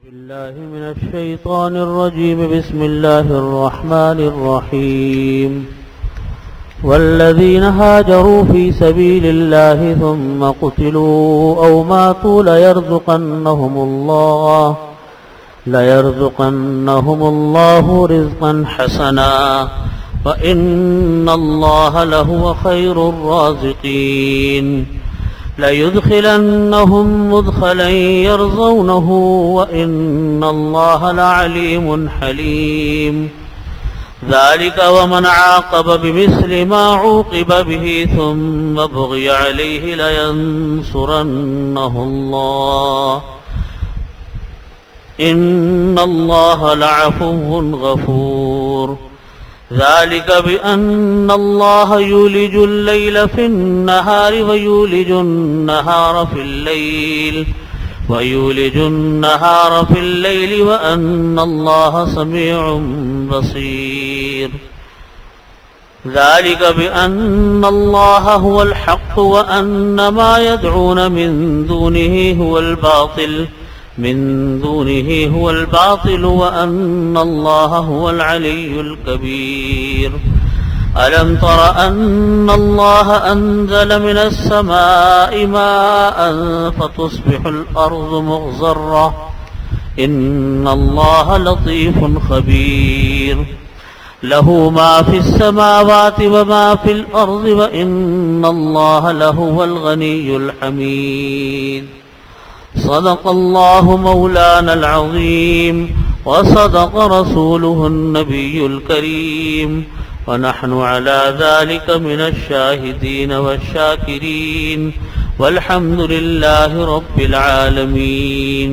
بالله من الشيطان الرجيم. بسم الله الرحمن الرحيم. والذين هاجروا في سبيل الله ثم قتلوا أو ماتوا ليرزقنهم الله رزقا حسنا وإن الله لهو خير الرازقين. ليدخلنهم مدخلا يرضونه وإن الله لعليم حليم. ذلك ومن عاقب بمثل ما عوقب به ثم بغي عليه لينصرنه الله إن الله لعفو غفور. ذلك بأن الله يولج الليل في النهار ويولج النهار في الليل وأن الله سميع بصير. ذلك بأن الله هو الحق وأن ما يدعون من دونه هو الباطل وأن الله هو العلي الكبير. ألم تر أن الله أنزل من السماء ماء فتصبح الأرض مغزرة إن الله لطيف خبير. له ما في السماوات وما في الأرض وإن الله لهو الغني الحميد. صدق الله مولانا العظيم وصدق رسوله النبي الكريم ونحن على ذلك من الشاهدين والشاكرين والحمد لله رب العالمين.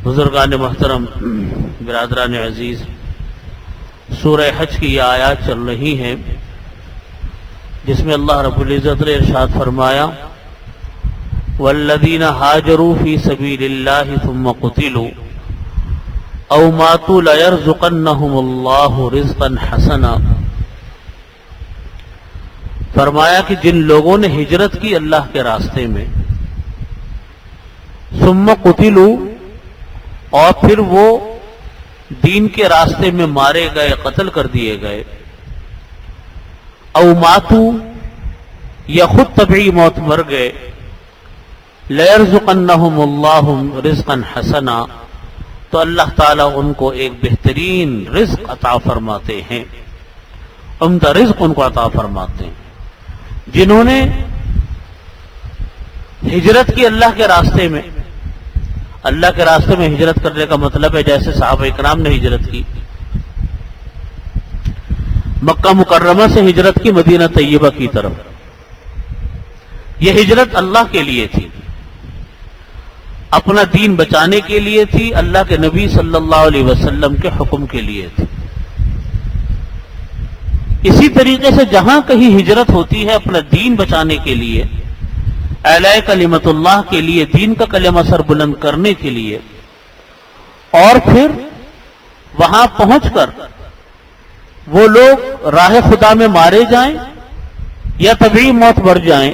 بزرگان محترم، برادران عزیز، سورہ حج کی یہ آیات چل رہی ہیں جس میں اللہ رب العزت نے ارشاد فرمایا والذین ہاجروا فی سبیل اللہ ثم قتلوا او ماتوا لیرزقنہم اللہ رزقا حسنا. فرمایا کہ جن لوگوں نے ہجرت کی اللہ کے راستے میں، ثم قتلوا، اور پھر وہ دین کے راستے میں مارے گئے، قتل کر دیے گئے، او ماتوا، یا خود طبعی موت مر گئے، لَيَرْزُقَنَّهُمُ اللَّهُ رِزْقًا حَسَنًا، تو اللہ تعالیٰ ان کو ایک بہترین رزق عطا فرماتے ہیں، عمدہ رزق ان کو عطا فرماتے ہیں. جنہوں نے ہجرت کی اللہ کے راستے میں، اللہ کے راستے میں ہجرت کرنے کا مطلب ہے جیسے صحابہ اکرام نے ہجرت کی، مکہ مکرمہ سے ہجرت کی مدینہ طیبہ کی طرف. یہ ہجرت اللہ کے لیے تھی، اپنا دین بچانے کے لیے تھی، اللہ کے نبی صلی اللہ علیہ وسلم کے حکم کے لیے تھی. اسی طریقے سے جہاں کہیں ہجرت ہوتی ہے اپنا دین بچانے کے لیے، اعلاء کلمت اللہ کے لیے، دین کا کلمہ سر بلند کرنے کے لیے، اور پھر وہاں پہنچ کر وہ لوگ راہ خدا میں مارے جائیں یا طبعی موت مر جائیں،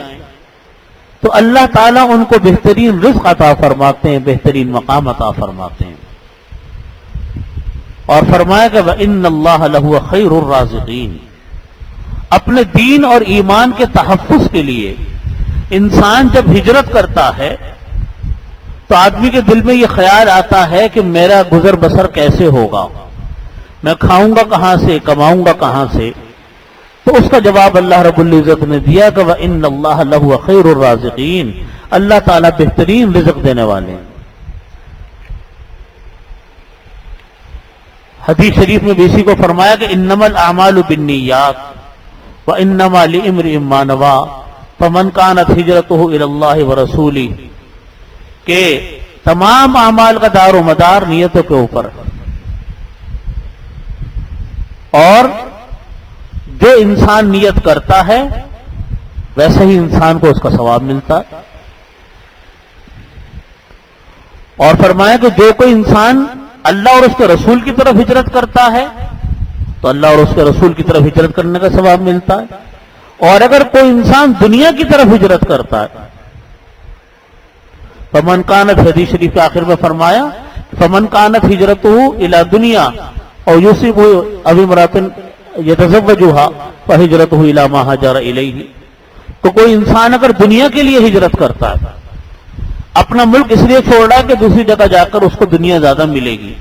تو اللہ تعالیٰ ان کو بہترین رزق عطا فرماتے ہیں، بہترین مقام عطا فرماتے ہیں. اور فرمایا کہ وَإِنَّ اللَّهَ لَهُوَ خَيْرُ الرَّازِقِينَ. اپنے دین اور ایمان کے تحفظ کے لیے انسان جب ہجرت کرتا ہے تو آدمی کے دل میں یہ خیال آتا ہے کہ میرا گزر بسر کیسے ہوگا، میں کھاؤں گا کہاں سے، کماؤں گا کہاں سے. تو اس کا جواب اللہ رب العزت نے دیا کہ وَإِنَّ اللَّهَ لَهُوَ خَيْرُ الرَّازِقِينَ. اللہ تعالیٰ بہترین رزق دینے والے ہیں. حدیث شریف میں بھی اسی کو فرمایا کہ انما الاعمال بالنیات وانما لامرئ ما نوى فمن كانت هجرته الى الله ورسوله، کہ تمام اعمال کا دار و مدار نیتوں کے اوپر ہے، اور جو انسان نیت کرتا ہے ویسے ہی انسان کو اس کا ثواب ملتا ہے. اور فرمایا کہ جو کوئی انسان اللہ اور اس کے رسول کی طرف ہجرت کرتا ہے تو اللہ اور اس کے رسول کی طرف ہجرت کرنے کا ثواب ملتا ہے، اور اگر کوئی انسان دنیا کی طرف ہجرت کرتا ہے فمن کانت، حدیث شریف کے آخر میں فرمایا فمن کانت ہجرتہ الی دنیا او یصیب او امرأۃ یتزوجها فہجرتہ الی ما ہاجر الیہ. تو کوئی انسان اگر دنیا کے لیے ہجرت کرتا ہے، اپنا ملک اس لیے چھوڑ رہا ہے کہ دوسری جگہ جا کر اس کو دنیا زیادہ ملے گی،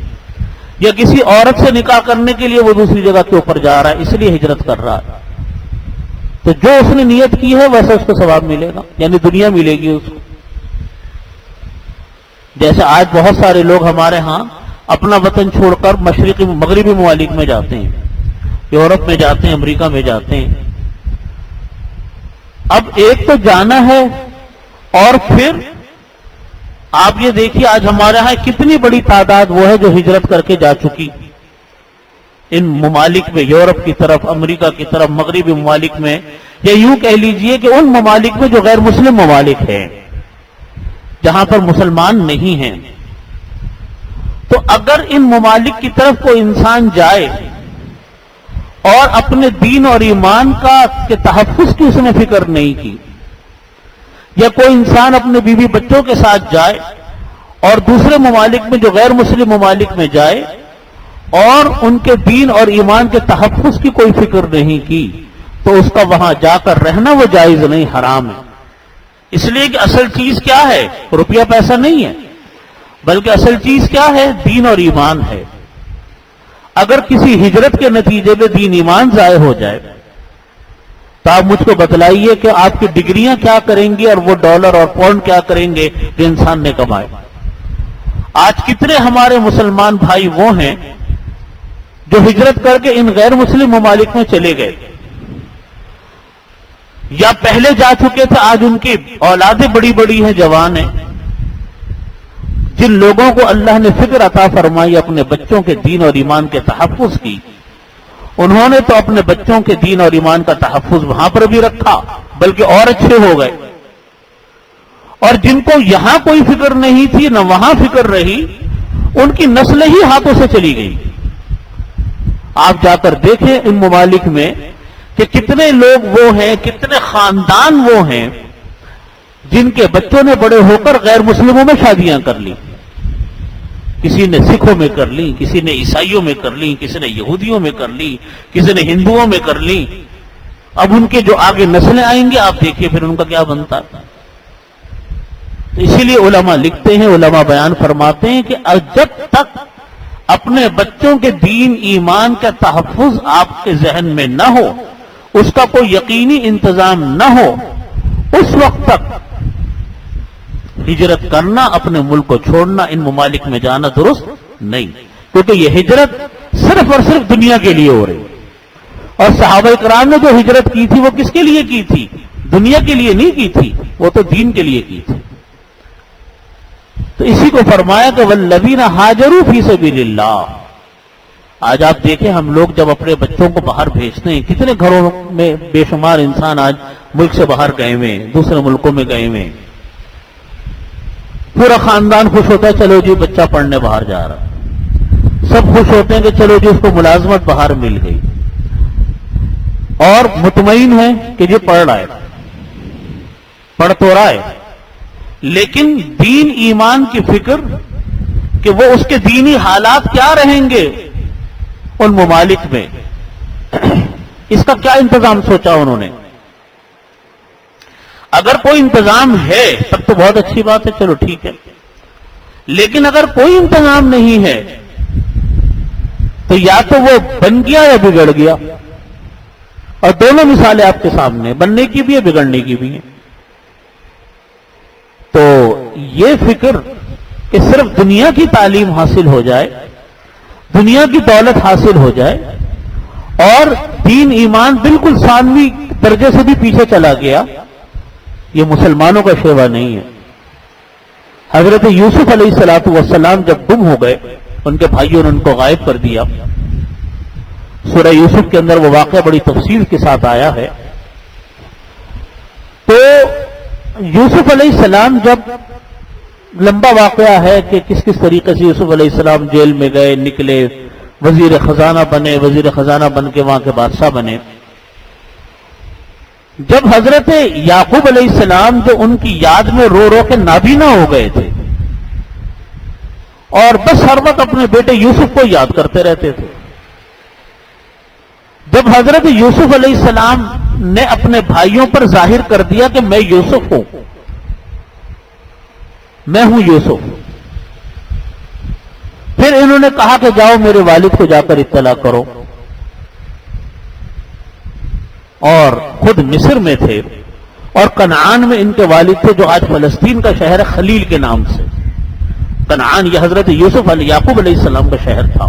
یا کسی عورت سے نکاح کرنے کے لیے وہ دوسری جگہ کے اوپر جا رہا ہے اس لیے ہجرت کر رہا ہے، تو جو اس نے نیت کی ہے ویسا اس کو ثواب ملے گا، یعنی دنیا ملے گی اس کو. جیسے آج بہت سارے لوگ ہمارے ہاں اپنا وطن چھوڑ کر مشرقی مغربی ممالک میں جاتے ہیں، یورپ میں جاتے ہیں، امریکہ میں جاتے ہیں. اب ایک تو جانا ہے، اور پھر آپ یہ دیکھیے آج ہمارے ہاں کتنی بڑی تعداد وہ ہے جو ہجرت کر کے جا چکی ان ممالک میں، یورپ کی طرف، امریکہ کی طرف، مغربی ممالک میں، یا یوں کہہ لیجئے کہ ان ممالک میں جو غیر مسلم ممالک ہیں، جہاں پر مسلمان نہیں ہیں. تو اگر ان ممالک کی طرف کوئی انسان جائے اور اپنے دین اور ایمان کے تحفظ کی اس نے فکر نہیں کی، یا کوئی انسان اپنے بیوی بچوں کے ساتھ جائے اور دوسرے ممالک میں جو غیر مسلم ممالک میں جائے اور ان کے دین اور ایمان کے تحفظ کی کوئی فکر نہیں کی، تو اس کا وہاں جا کر رہنا وہ جائز نہیں، حرام ہے. اس لیے کہ اصل چیز کیا ہے؟ روپیہ پیسہ نہیں ہے، بلکہ اصل چیز کیا ہے؟ دین اور ایمان ہے. اگر کسی ہجرت کے نتیجے میں دین ایمان ضائع ہو جائے تو آپ مجھ کو بتلائیے کہ آپ کی ڈگریاں کیا کریں گی اور وہ ڈالر اور پاؤنڈ کیا کریں گے جو انسان نے کمائے. آج کتنے ہمارے مسلمان بھائی وہ ہیں جو ہجرت کر کے ان غیر مسلم ممالک میں چلے گئے، یا پہلے جا چکے تھے، آج ان کی اولادیں بڑی بڑی ہیں، جوان ہیں. جن لوگوں کو اللہ نے فکر عطا فرمائی اپنے بچوں کے دین اور ایمان کے تحفظ کی، انہوں نے تو اپنے بچوں کے دین اور ایمان کا تحفظ وہاں پر بھی رکھا، بلکہ اور اچھے ہو گئے. اور جن کو یہاں کوئی فکر نہیں تھی نہ وہاں فکر رہی، ان کی نسلیں ہی ہاتھوں سے چلی گئی. آپ جا کر دیکھیں ان ممالک میں کہ کتنے لوگ وہ ہیں، کتنے خاندان وہ ہیں جن کے بچوں نے بڑے ہو کر غیر مسلموں میں شادیاں کر لی. کسی نے سکھوں میں کر لی، کسی نے عیسائیوں میں کر لی، کسی نے یہودیوں میں کر لی، کسی نے ہندوؤں میں کر لی. اب ان کے جو آگے نسلیں آئیں گے آپ دیکھیے پھر ان کا کیا بنتا. اسی لیے علماء لکھتے ہیں، علماء بیان فرماتے ہیں کہ جب تک اپنے بچوں کے دین ایمان کا تحفظ آپ کے ذہن میں نہ ہو، اس کا کوئی یقینی انتظام نہ ہو، اس وقت تک ہجرت کرنا، اپنے ملک کو چھوڑنا، ان ممالک میں جانا درست نہیں. کیونکہ یہ ہجرت صرف اور صرف دنیا کے لیے ہو رہی. اور صحابہ کرام نے جو ہجرت کی تھی وہ کس کے لیے کی تھی؟ دنیا کے لیے نہیں کی تھی، وہ تو دین کے لیے کی تھی. تو اسی کو فرمایا کہ والذین ہاجروا فی سبیل اللہ. آج آپ دیکھیں ہم لوگ جب اپنے بچوں کو باہر بھیجتے ہیں، کتنے گھروں میں بے شمار انسان آج ملک سے باہر گئے ہوئے، دوسرے ملکوں میں گئے ہوئے، پورا خاندان خوش ہوتا ہے چلو جی بچہ پڑھنے باہر جا رہا. سب خوش ہوتے ہیں کہ چلو جی اس کو ملازمت باہر مل گئی، اور مطمئن ہے کہ جی پڑھ رہا ہے، پڑھ تو رہا ہے، لیکن دین ایمان کی فکر کہ وہ اس کے دینی حالات کیا رہیں گے ان ممالک میں، اس کا کیا انتظام سوچا انہوں نے. اگر کوئی انتظام ہے تب تو بہت اچھی بات ہے، چلو ٹھیک ہے. لیکن اگر کوئی انتظام نہیں ہے تو یا تو وہ بن گیا یا بگڑ گیا. اور دونوں مثالیں آپ کے سامنے، بننے کی بھی ہے، بگڑنے کی بھی ہے. تو یہ فکر کہ صرف دنیا کی تعلیم حاصل ہو جائے، دنیا کی دولت حاصل ہو جائے، اور دین ایمان بالکل ثانوی درجے سے بھی پیچھے چلا گیا، یہ مسلمانوں کا شیوا نہیں ہے. حضرت یوسف علیہ الصلوۃ والسلام جب گم ہو گئے، ان کے بھائیوں نے ان کو غائب کر دیا. سورہ یوسف کے اندر وہ واقعہ بڑی تفصیل کے ساتھ آیا ہے. تو یوسف علیہ السلام، جب لمبا واقعہ ہے کہ کس کس طریقے سے یوسف علیہ السلام جیل میں گئے، نکلے، وزیر خزانہ بنے، وزیر خزانہ بن کے وہاں کے بادشاہ بنے. جب حضرت یعقوب علیہ السلام جو ان کی یاد میں رو رو کے نابینا ہو گئے تھے اور بس ہر وقت اپنے بیٹے یوسف کو یاد کرتے رہتے تھے، جب حضرت یوسف علیہ السلام نے اپنے بھائیوں پر ظاہر کر دیا کہ میں یوسف ہوں، میں ہوں یوسف، پھر انہوں نے کہا کہ جاؤ میرے والد کو جا کر اطلاع کرو، اور خود مصر میں تھے اور کنعان میں ان کے والد تھے جو آج فلسطین کا شہر ہے خلیل کے نام سے۔ کنعان یہ حضرت یوسف یعقوب علیہ السلام کا شہر تھا۔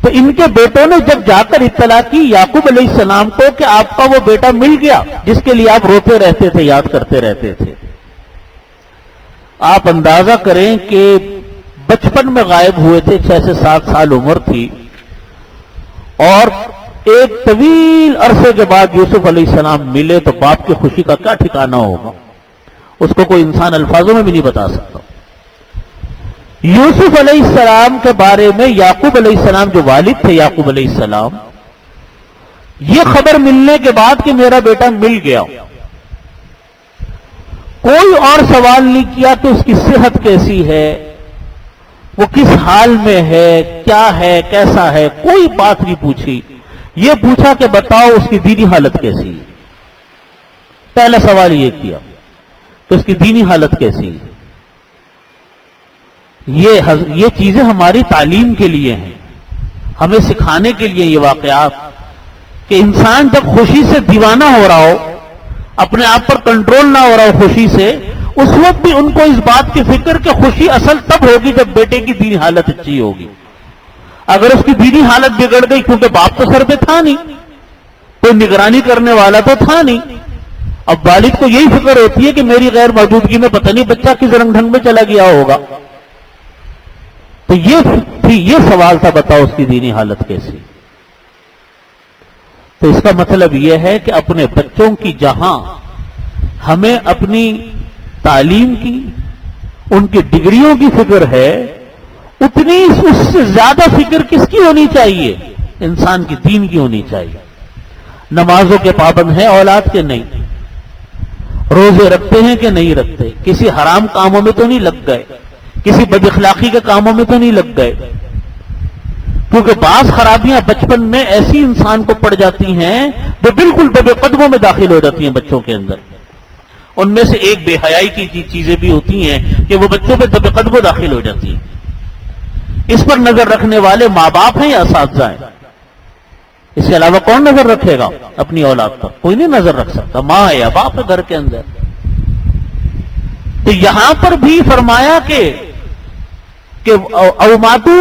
تو ان کے بیٹوں نے جب جا کر اطلاع کی یعقوب علیہ السلام کو کہ آپ کا وہ بیٹا مل گیا جس کے لیے آپ روتے رہتے تھے، یاد کرتے رہتے تھے، آپ اندازہ کریں کہ بچپن میں غائب ہوئے تھے، 6 سے 7 سال عمر تھی، اور ایک طویل عرصے کے بعد یوسف علیہ السلام ملے تو باپ کی خوشی کا کیا ٹھکانہ ہوگا، اس کو کوئی انسان الفاظوں میں بھی نہیں بتا سکتا۔ یوسف علیہ السلام کے بارے میں یعقوب علیہ السلام جو والد تھے یعقوب علیہ السلام، یہ خبر ملنے کے بعد کہ میرا بیٹا مل گیا، کوئی اور سوال نہیں کیا کہ اس کی صحت کیسی ہے، وہ کس حال میں ہے، کیا ہے، کیسا ہے، کوئی بات نہیں پوچھی، یہ پوچھا کہ بتاؤ اس کی دینی حالت کیسی ہے۔ پہلا سوال یہ کیا کہ اس کی دینی حالت کیسی ہے۔ یہ چیزیں ہماری تعلیم کے لیے ہیں، ہمیں سکھانے کے لیے یہ واقعات، کہ انسان جب خوشی سے دیوانہ ہو رہا ہو، اپنے آپ پر کنٹرول نہ ہو رہا ہو خوشی سے، اس وقت بھی ان کو اس بات کی فکر کہ خوشی اصل تب ہوگی جب بیٹے کی دینی حالت اچھی ہوگی۔ اگر اس کی دینی حالت بگڑ گئی، کیونکہ باپ تو سر پہ تھا نہیں، کوئی نگرانی کرنے والا تو تھا نہیں، اب والد کو یہی فکر ہوتی ہے کہ میری غیر موجودگی میں پتہ نہیں بچہ کس رنگ ڈھنگ میں چلا گیا ہوگا، تو یہ سوال تھا بتاؤ اس کی دینی حالت کیسی۔ تو اس کا مطلب یہ ہے کہ اپنے بچوں کی جہاں ہمیں اپنی تعلیم کی، ان کی ڈگریوں کی فکر ہے، اتنی اس سے زیادہ فکر کس کی ہونی چاہیے؟ انسان کی دین کی ہونی چاہیے۔ نمازوں کے پابند ہیں اولاد کے نہیں، روزے رکھتے ہیں کہ نہیں رکھتے، کسی حرام کاموں میں تو نہیں لگ گئے، کسی بد اخلاقی کے کاموں میں تو نہیں لگ گئے، کیونکہ بعض خرابیاں بچپن میں ایسی انسان کو پڑ جاتی ہیں جو بالکل دبے قدموں میں داخل ہو جاتی ہیں بچوں کے اندر۔ ان میں سے ایک بے حیائی کی چیزیں بھی ہوتی ہیں کہ وہ بچوں پہ دبے قدموں داخل ہو جاتی ہیں۔ اس پر نظر رکھنے والے ماں باپ ہیں یا اساتذہ ہیں؟ اس کے علاوہ کون نظر رکھے گا اپنی اولاد پر؟ کوئی نہیں نظر رکھ سکتا، ماں ہے یا باپ ہے گھر کے اندر۔ تو یہاں پر بھی فرمایا کہ اوماتو،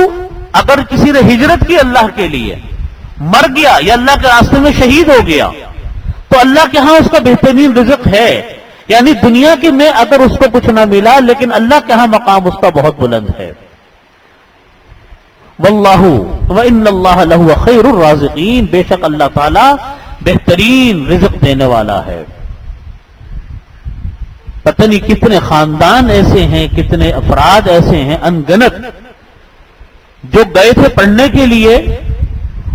اگر کسی نے ہجرت کی اللہ کے لیے، مر گیا یا اللہ کے راستے میں شہید ہو گیا، تو اللہ کے ہاں اس کا بہترین رزق ہے، یعنی دنیا کی میں اگر اس کو کچھ نہ ملا لیکن اللہ کے ہاں مقام اس کا بہت بلند ہے۔ واللہ وان اللہ لہو خیر الرازقین، بے شک اللہ تعالی بہترین رزق دینے والا ہے۔ پتہ نہیں کتنے خاندان ایسے ہیں، کتنے افراد ایسے ہیں انگنت، جو گئے تھے پڑھنے کے لیے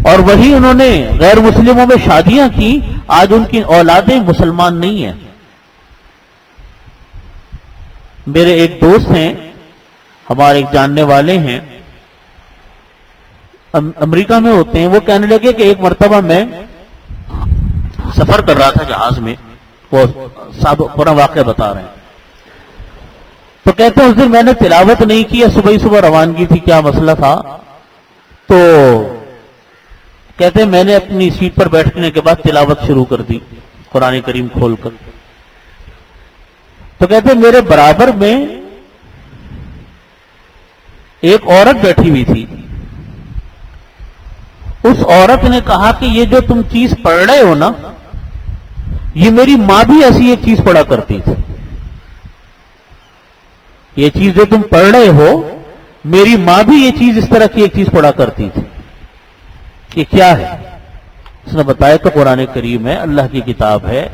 اور وہی انہوں نے غیر مسلموں میں شادیاں کی، آج ان کی اولادیں مسلمان نہیں ہیں۔ میرے ایک دوست ہیں، ہمارے ایک جاننے والے ہیں، امریکہ میں ہوتے ہیں، وہ کہنے لگے کہ ایک مرتبہ میں سفر کر رہا تھا جہاز میں، وہ صاحب پورا واقعہ بتا رہے ہیں، تو کہتے ہیں اس دن میں نے تلاوت نہیں کی، صبح ہی صبح روانگی تھی، کیا مسئلہ تھا، تو کہتے ہیں میں نے اپنی سیٹ پر بیٹھنے کے بعد تلاوت شروع کر دی قرآن کریم کھول کر، تو کہتے ہیں میرے برابر میں ایک عورت بیٹھی ہوئی تھی، اس عورت نے کہا کہ یہ جو تم چیز پڑھ رہے ہو نا، یہ میری ماں بھی ایسی ایک چیز پڑھا کرتی تھی، یہ چیز جو تم پڑھ رہے ہو میری ماں بھی یہ چیز اس طرح کی ایک چیز پڑھا کرتی تھی، یہ کیا ہے؟ اس نے بتایا کہ قرآن کریم ہے، اللہ کی کتاب ہے۔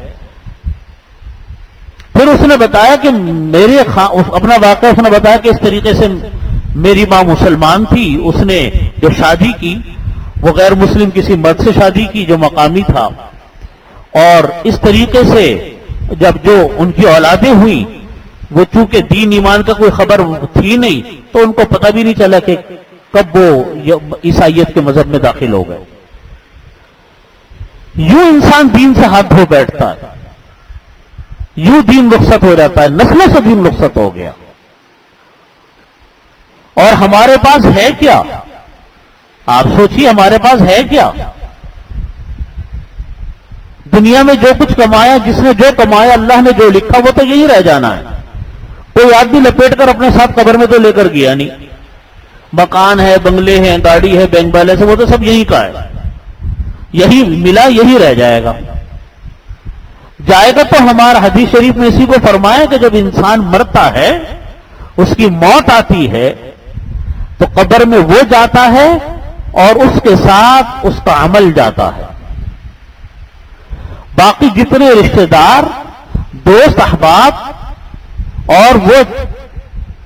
پھر اس نے بتایا کہ اپنا واقعہ اس نے بتایا کہ اس طریقے سے میری ماں مسلمان تھی، اس نے جو شادی کی وہ غیر مسلم کسی مرد سے شادی کی جو مقامی تھا، اور اس طریقے سے جب جو ان کی اولادیں ہوئیں وہ چونکہ دین ایمان کا کوئی خبر تھی نہیں، تو ان کو پتہ بھی نہیں چلا کہ کب وہ عیسائیت کے مذہب میں داخل ہو گئے۔ یوں انسان دین سے ہاتھ دھو بیٹھتا ہے، یوں دین رخصت ہو جاتا ہے، نسلوں سے دین رخصت ہو گیا۔ اور ہمارے پاس ہے کیا؟ آپ سوچئے ہمارے پاس ہے کیا؟ دنیا میں جو کچھ کمایا، جس نے جو کمایا، اللہ نے جو لکھا وہ تو یہی رہ جانا ہے۔ کوئی آدمی لپیٹ کر اپنے ساتھ قبر میں تو لے کر گیا نہیں۔ مکان ہے، بنگلے ہیں، گاڑی ہے، بینک بیلنس ہے، وہ تو سب یہی کا ہے، یہی ملا، یہی رہ جائے گا۔ جائے گا تو ہمارا حدیث شریف میں اسی کو فرمایا کہ جب انسان مرتا ہے، اس کی موت آتی ہے، تو قبر میں وہ جاتا ہے اور اس کے ساتھ اس کا عمل جاتا ہے۔ باقی جتنے رشتہ دار، دوست، احباب اور وہ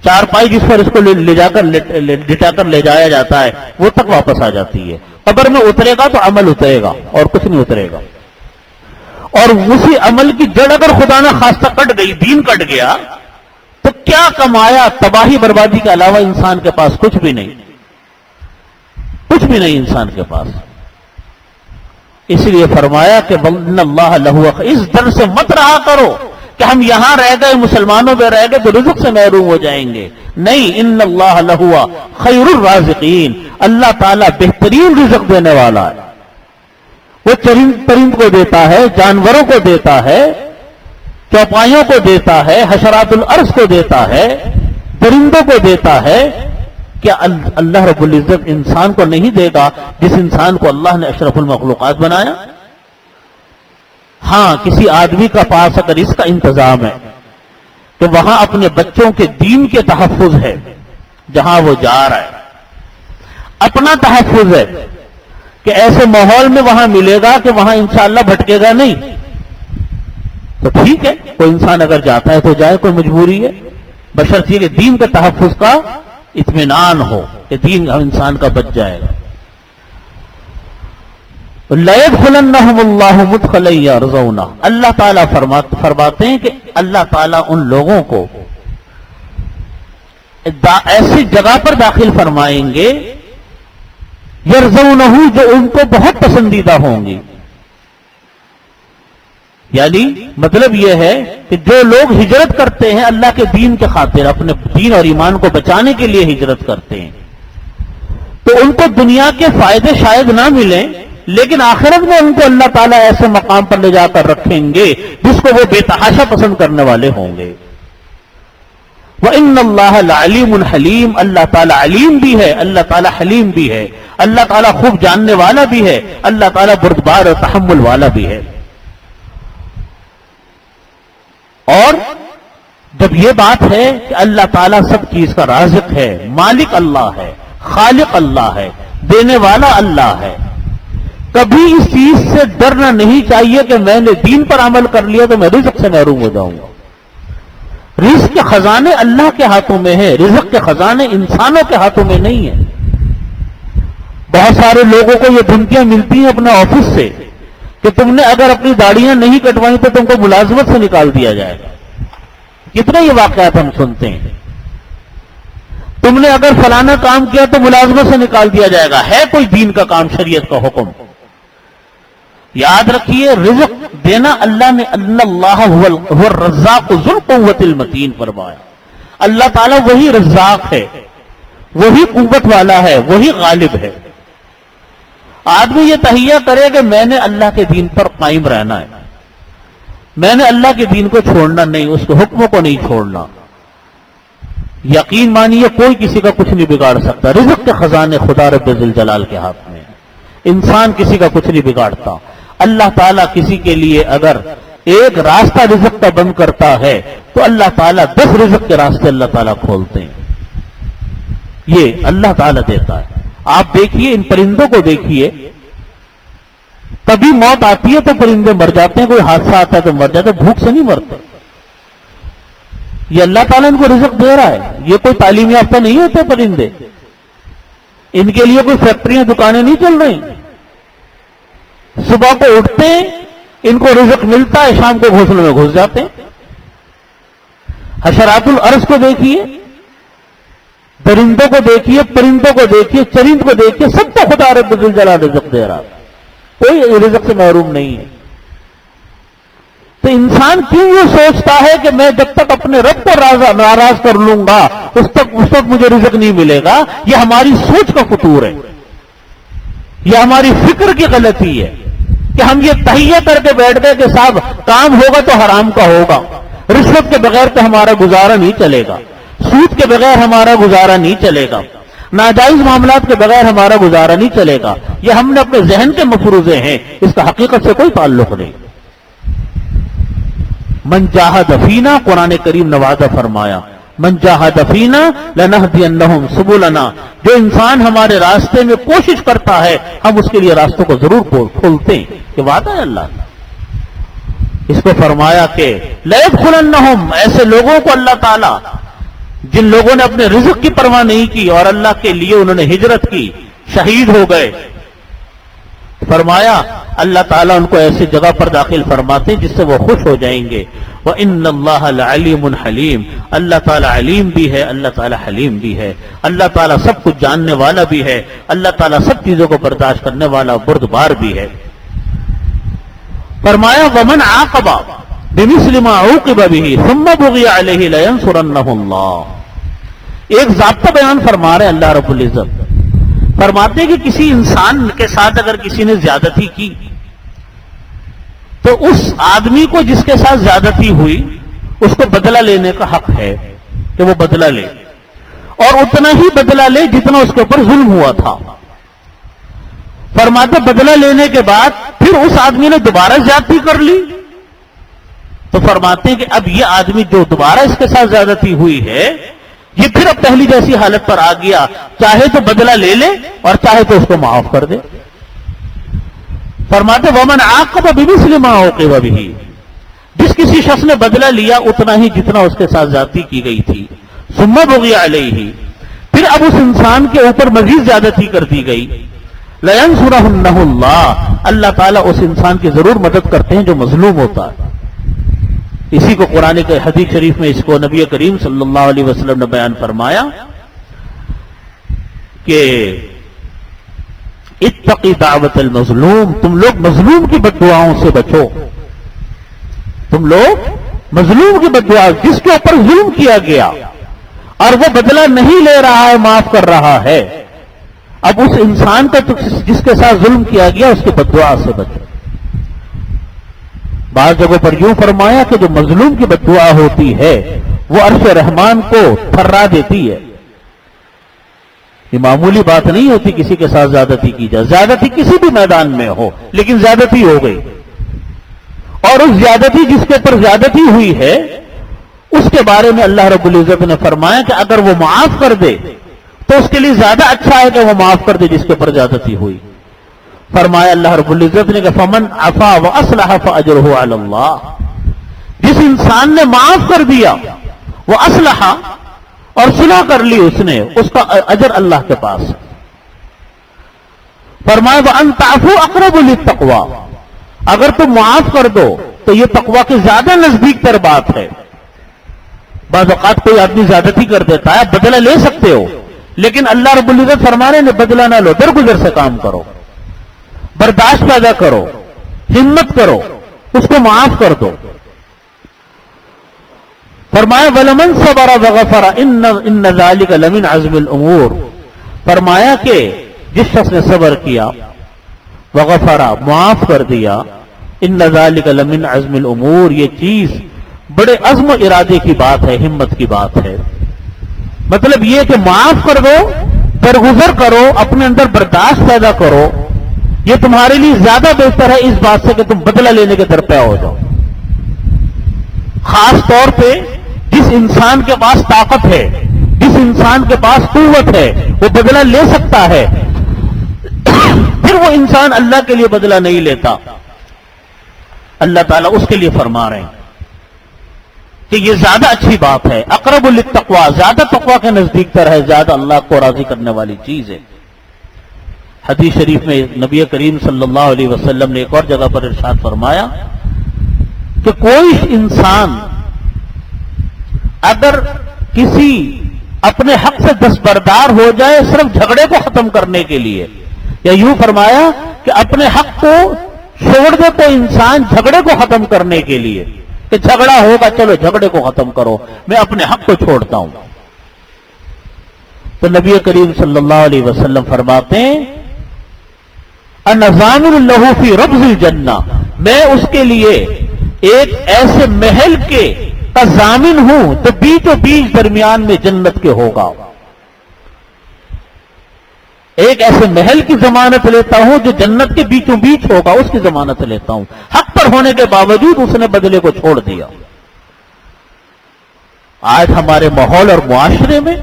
چارپائی جس پر اس کو لٹا کر لے جایا جاتا ہے، وہ تک واپس آ جاتی ہے۔ قبر میں اترے گا تو عمل اترے گا اور کچھ نہیں اترے گا، اور اسی عمل کی جڑ اگر خدا نہ خواستہ کٹ گئی، دین کٹ گیا، تو کیا کمایا؟ تباہی بربادی کے علاوہ انسان کے پاس کچھ بھی نہیں، کچھ بھی نہیں انسان کے پاس۔ اس لیے فرمایا کہ وَإِنَّ اللَّهَ لَهُ، اس ڈر سے مت رہا کرو کہ ہم یہاں رہ گئے، مسلمانوں میں رہ گئے تو رزق سے محروم ہو جائیں گے۔ نہیں، ان اللہ لہو خیر الرازقین، اللہ تعالیٰ بہترین رزق دینے والا ہے۔ وہ پرند کو دیتا ہے، جانوروں کو دیتا ہے، چوپایوں کو دیتا ہے، حشرات الارض کو دیتا ہے، درندوں کو دیتا ہے۔ کیا اللہ رب العزت انسان کو نہیں دے گا، جس انسان کو اللہ نے اشرف المخلوقات بنایا؟ ہاں، کسی آدمی کا پاس اگر اس کا انتظام ہے تو وہاں اپنے بچوں کے دین کے تحفظ ہے، جہاں وہ جا رہا ہے اپنا تحفظ ہے کہ ایسے ماحول میں وہاں ملے گا کہ وہاں انشاءاللہ بھٹکے گا نہیں، تو ٹھیک ہے، کوئی انسان اگر جاتا ہے تو جائے، کوئی مجبوری ہے، بشرطیہ کہ دین کے تحفظ کا اطمینان ہو کہ دین انسان کا بچ جائے گا۔ لَيَدْخُلَنَّهُمُ اللَّهُ مُدْخَلًا يَرْضَوْنَهُ، اللہ تعالیٰ فرماتے ہیں کہ اللہ تعالیٰ ان لوگوں کو ایسی جگہ پر داخل فرمائیں گے یرضونہ، جو ان کو بہت پسندیدہ ہوں گی۔ یعنی مطلب یہ ہے کہ جو لوگ ہجرت کرتے ہیں اللہ کے دین کے خاطر، اپنے دین اور ایمان کو بچانے کے لیے ہجرت کرتے ہیں، تو ان کو دنیا کے فائدے شاید نہ ملیں، لیکن آخرت میں ان کو اللہ تعالیٰ ایسے مقام پر لے جا کر رکھیں گے جس کو وہ بے تحاشا پسند کرنے والے ہوں گے۔ وَإِنَّ اللَّهَ لَعَلِيمٌ حَلِيمٌ، اللہ تعالیٰ علیم بھی ہے، اللہ تعالیٰ حلیم بھی ہے، اللہ تعالیٰ خوب جاننے والا بھی ہے، اللہ تعالیٰ بردبار اور تحمل والا بھی ہے۔ اور جب یہ بات ہے کہ اللہ تعالیٰ سب چیز کا رازق ہے، مالک اللہ ہے، خالق اللہ ہے، دینے والا اللہ ہے، کبھی اس چیز سے ڈرنا نہیں چاہیے کہ میں نے دین پر عمل کر لیا تو میں رزق سے محروم ہو جاؤں گا۔ رزق کے خزانے اللہ کے ہاتھوں میں ہیں، رزق کے خزانے انسانوں کے ہاتھوں میں نہیں ہیں۔ بہت سارے لوگوں کو یہ دھمکیاں ملتی ہیں اپنے آفس سے کہ تم نے اگر اپنی داڑیاں نہیں کٹوائیں تو تم کو ملازمت سے نکال دیا جائے گا۔ کتنے یہ واقعات ہم سنتے ہیں، تم نے اگر فلانا کام کیا تو ملازمت سے نکال دیا جائے گا۔ ہے کوئی دین کا کام، شریعت کا حکم؟ یاد رکھیے، رزق دینا اللہ نے، اللہ هو الرزاق ذو القوت المتین فرمایا۔ اللہ تعالیٰ وہی رزاق ہے، وہی قوت والا ہے، وہی غالب ہے۔ آدمی یہ تہیہ کرے کہ میں نے اللہ کے دین پر قائم رہنا ہے، میں نے اللہ کے دین کو چھوڑنا نہیں، اس کے حکموں کو نہیں چھوڑنا، یقین مانیے کوئی کسی کا کچھ نہیں بگاڑ سکتا۔ رزق کے خزانے خدا رب ذوالجلال کے ہاتھ میں، انسان کسی کا کچھ نہیں بگاڑتا۔ اللہ تعالیٰ کسی کے لیے اگر ایک راستہ رزق کا بند کرتا ہے تو اللہ تعالیٰ 10 رزق کے راستے اللہ تعالیٰ کھولتے ہیں، یہ اللہ تعالیٰ دیتا ہے۔ آپ دیکھیے، ان پرندوں کو دیکھیے، کبھی موت آتی ہے تو پرندے مر جاتے ہیں، کوئی حادثہ آتا ہے تو مر جاتے ہیں، بھوک سے نہیں مرتے۔ یہ اللہ تعالیٰ ان کو رزق دے رہا ہے، یہ کوئی تعلیم یافتہ نہیں ہوتے پرندے، ان کے لیے کوئی فیکٹریاں دکانیں نہیں چل رہی. صبح کو اٹھتے ہیں، ان کو رزق ملتا ہے، شام کو گھونسلوں میں گھس جاتے ہیں. حشرات الارض کو دیکھیے، درندوں کو دیکھیے، پرندوں کو دیکھیے، چرند کو دیکھیے، سب کو خدا رب الجلال رزق دے رہا، کوئی رزق سے محروم نہیں ہے. تو انسان کیوں یہ سوچتا ہے کہ میں جب تک اپنے رب کو ناراض کر لوں گا اس وقت مجھے رزق نہیں ملے گا؟ یہ ہماری سوچ کا فطور ہے، یہ ہماری فکر کی غلطی ہے کہ ہم یہ تہیہ کر کے بیٹھ گئے کہ صاحب کام ہوگا تو حرام کا ہوگا، رشوت کے بغیر تو ہمارا گزارا نہیں چلے گا، سود کے بغیر ہمارا گزارا نہیں چلے گا، ناجائز معاملات کے بغیر ہمارا گزارا نہیں چلے گا. یہ ہم نے اپنے ذہن کے مفروضے ہیں، اس کا حقیقت سے کوئی تعلق نہیں. من جاہد فینا، قرآن کریم نوازہ فرمایا، من جاہد فینا لنہدینہم سبلنا، جو انسان ہمارے راستے میں کوشش کرتا ہے ہم اس کے لیے راستوں کو ضرور کھولتے ہیں. یہ وعدہ ہے اللہ کا. اس کو فرمایا کہ لیدخلنہم، ایسے لوگوں کو اللہ تعالیٰ جن لوگوں نے اپنے رزق کی پرواہ نہیں کی اور اللہ کے لیے انہوں نے ہجرت کی، شہید ہو گئے، فرمایا اللہ تعالیٰ ان کو ایسی جگہ پر داخل فرماتے ہیں جس سے وہ خوش ہو جائیں گے. وَإِنَّ اللَّهَ لَعَلِيمٌ حَلِيمٌ، اللہ تعالیٰ علیم بھی ہے، اللہ تعالیٰ حلیم بھی ہے، اللہ تعالیٰ سب کچھ جاننے والا بھی ہے، اللہ تعالیٰ سب چیزوں کو برداشت کرنے والا بردبار بھی ہے. فرمایا وَمَنْ عَاقَبَ بِمِثْلِ مَا عُوقِبَ بِهِ ثُمَّ بُغِيَ عَلَيْهِ لَيَنصُرَنَّهُ اللَّهُ. ایک ضابطہ بیان فرما رہے اللہ رب العزت، فرماتے ہیں کہ کسی انسان کے ساتھ اگر کسی نے زیادتی کی تو اس آدمی کو جس کے ساتھ زیادتی ہوئی اس کو بدلہ لینے کا حق ہے کہ وہ بدلہ لے، اور اتنا ہی بدلہ لے جتنا اس کے اوپر ظلم ہوا تھا. فرماتے بدلہ لینے کے بعد پھر اس آدمی نے دوبارہ زیادتی کر لی تو فرماتے ہیں کہ اب یہ آدمی جو دوبارہ اس کے ساتھ زیادتی ہوئی ہے یہ پھر اب پہلی جیسی حالت پر آ گیا، چاہے تو بدلہ لے لے اور چاہے تو اس کو معاف کر دے. فرماتے وَمَنْ عَاقَبَ بِمِثْلِ مَا عُوقِبَ بِهِ، جس کسی شخص نے بدلہ لیا اتنا ہی جتنا اس کے ساتھ زیادتی کی گئی تھی، ثُمَّ بُغِيَ عَلَيْهِ، پھر اب اس انسان کے اوپر مزید زیادتی کر دی گئی، لَيَنْصُرَنَّهُ اللَّهُ، اللہ تعالیٰ اس انسان کی ضرور مدد کرتے ہیں جو مظلوم ہوتا ہے. اسی کو قرآن کے حدیث شریف میں اس کو نبی کریم صلی اللہ علیہ وسلم نے بیان فرمایا کہ اتقی دعوت المظلوم، تم لوگ مظلوم کی بد دعاؤں سے بچو. تم لوگ مظلوم کی بد دعا، جس کے اوپر ظلم کیا گیا اور وہ بدلہ نہیں لے رہا ہے، معاف کر رہا ہے، اب اس انسان کا جس کے ساتھ ظلم کیا گیا اس کی بد دعا سے بچو. بعض جگہوں پر یوں فرمایا کہ جو مظلوم کی بد دعا ہوتی ہے وہ عرش رحمان کو تھرا دیتی ہے. یہ معمولی بات نہیں ہوتی کسی کے ساتھ زیادتی کی جائے، زیادتی کسی بھی میدان میں ہو لیکن زیادتی ہو گئی، اور اس زیادتی جس کے اوپر زیادتی ہوئی ہے اس کے بارے میں اللہ رب العزت نے فرمایا کہ اگر وہ معاف کر دے تو اس کے لیے زیادہ اچھا ہے کہ وہ معاف کر دے جس کے اوپر زیادتی ہوئی. فرمایا اللہ رب العزت نے کہ فمن عفا واصلح فاجرہ علی اللہ، جس انسان نے معاف کر دیا وہ اصلح اور صلح کر لی اس نے، اس کا اجر اللہ کے پاس. فرمایا وان تعفوا اقرب للتقوی، اگر تم معاف کر دو تو یہ تقوی کی زیادہ نزدیک تر بات ہے. بعض اوقات کوئی آدمی زیادتی کر دیتا ہے، بدلہ لے سکتے ہو لیکن اللہ رب العزت فرما رہے ہیں بدلہ نہ لو، درگزر سے کام کرو، برداشت پیدا کرو، ہمت کرو، اس کو معاف کر دو. فرمایا وَلَمَنْ صَبَرَ وَغَفَرَ إِنَّ ذَلِكَ لَمِنْ عَزْمِ الْأُمُورِ، فرمایا کہ جس شخص نے صبر کیا، وغفرا معاف کر دیا، ان ذالک لمن عزم الامور، یہ چیز بڑے عزم و ارادے کی بات ہے، ہمت کی بات ہے. مطلب یہ کہ معاف کر دو، درگزر کرو، اپنے اندر برداشت پیدا کرو، یہ تمہارے لیے زیادہ بہتر ہے اس بات سے کہ تم بدلہ لینے کے درپے ہو جاؤ. خاص طور پہ جس انسان کے پاس طاقت ہے، جس انسان کے پاس قوت ہے، وہ بدلہ لے سکتا ہے، پھر وہ انسان اللہ کے لیے بدلہ نہیں لیتا. اللہ تعالیٰ اس کے لیے فرما رہے ہیں کہ یہ زیادہ اچھی بات ہے، اقرب للتقوی، زیادہ تقوی کے نزدیک تر ہے، زیادہ اللہ کو راضی کرنے والی چیز ہے. حدیث شریف میں نبی کریم صلی اللہ علیہ وسلم نے ایک اور جگہ پر ارشاد فرمایا کہ کوئی انسان اگر کسی اپنے حق سے دستبردار ہو جائے صرف جھگڑے کو ختم کرنے کے لیے، یا یوں فرمایا کہ اپنے حق کو چھوڑ دے تو انسان جھگڑے کو ختم کرنے کے لیے، کہ جھگڑا ہوگا چلو جھگڑے کو ختم کرو، میں اپنے حق کو چھوڑتا ہوں، تو نبی کریم صلی اللہ علیہ وسلم فرماتے ہیں انا ضامن لہ فی ربض الجنہ، میں اس کے لیے ایک ایسے محل کے کا ضامن ہوں جو بیچوں بیچ درمیان میں جنت کے ہوگا، ایک ایسے محل کی ضمانت لیتا ہوں جو جنت کے بیچوں بیچ ہوگا، اس کی ضمانت لیتا ہوں۔ حق پر ہونے کے باوجود اس نے بدلے کو چھوڑ دیا۔ آج ہمارے ماحول اور معاشرے میں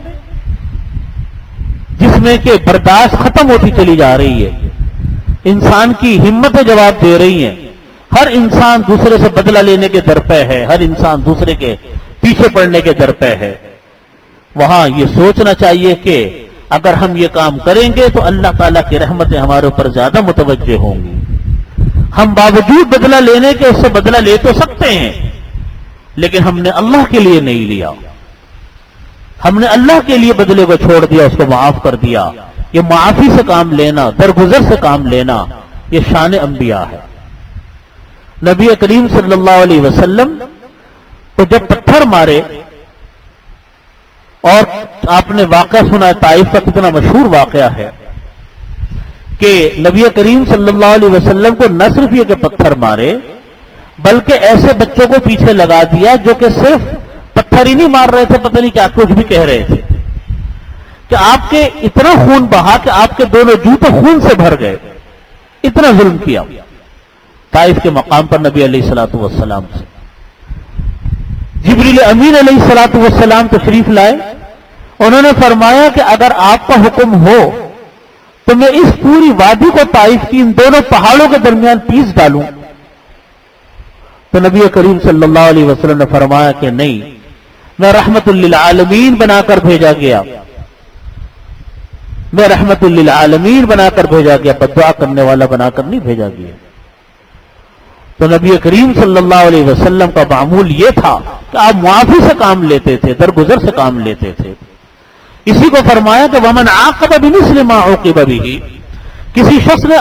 جس میں کہ برداشت ختم ہوتی چلی جا رہی ہے، انسان کی ہمتیں جواب دے رہی ہیں، ہر انسان دوسرے سے بدلہ لینے کے درپے ہے، ہر انسان دوسرے کے پیچھے پڑنے کے درپے ہے، وہاں یہ سوچنا چاہیے کہ اگر ہم یہ کام کریں گے تو اللہ تعالیٰ کی رحمتیں ہمارے اوپر زیادہ متوجہ ہوں گی۔ ہم باوجود بدلہ لینے کے اس سے بدلہ لے تو سکتے ہیں، لیکن ہم نے اللہ کے لیے نہیں لیا، ہم نے اللہ کے لیے بدلے کو چھوڑ دیا، اس کو معاف کر دیا۔ یہ معافی سے کام لینا، درگزر سے کام لینا، یہ شان انبیاء ہے۔ نبی کریم صلی اللہ علیہ وسلم کو جب پتھر مارے، اور آپ نے واقعہ سنا، طائف کا کتنا مشہور واقعہ ہے کہ نبی کریم صلی اللہ علیہ وسلم کو نہ صرف یہ کہ پتھر مارے، بلکہ ایسے بچوں کو پیچھے لگا دیا جو کہ صرف پتھر ہی نہیں مار رہے تھے، پتہ نہیں کیا کچھ بھی کہہ رہے تھے، کہ آپ کے اتنا خون بہا کہ آپ کے دونوں جوتے خون سے بھر گئے، اتنا ظلم کیا طائف کے مقام پر نبی علیہ الصلوۃ والسلام سے۔ جبریل امین علیہ الصلوۃ والسلام تشریف لائے، انہوں نے فرمایا کہ اگر آپ کا حکم ہو تو میں اس پوری وادی کو طائف کی ان دونوں پہاڑوں کے درمیان پیس ڈالوں، تو نبی کریم صلی اللہ علیہ وسلم نے فرمایا کہ نہیں، میں رحمت للعالمین بنا کر بھیجا گیا، میں رحمت للعالمین بنا کر بھیجا گیا، بددعا کرنے والا بنا کر نہیں بھیجا گیا۔ تو نبی کریم صلی اللہ علیہ وسلم کا معمول یہ تھا کہ آپ معافی سے کام لیتے تھے، درگزر سے کام لیتے تھے۔ اسی کو فرمایا کہ وَمَنْ عَاقَبَ بِمِثْلِ مَا عُوقِبَ بِهِ، کسی شخص نے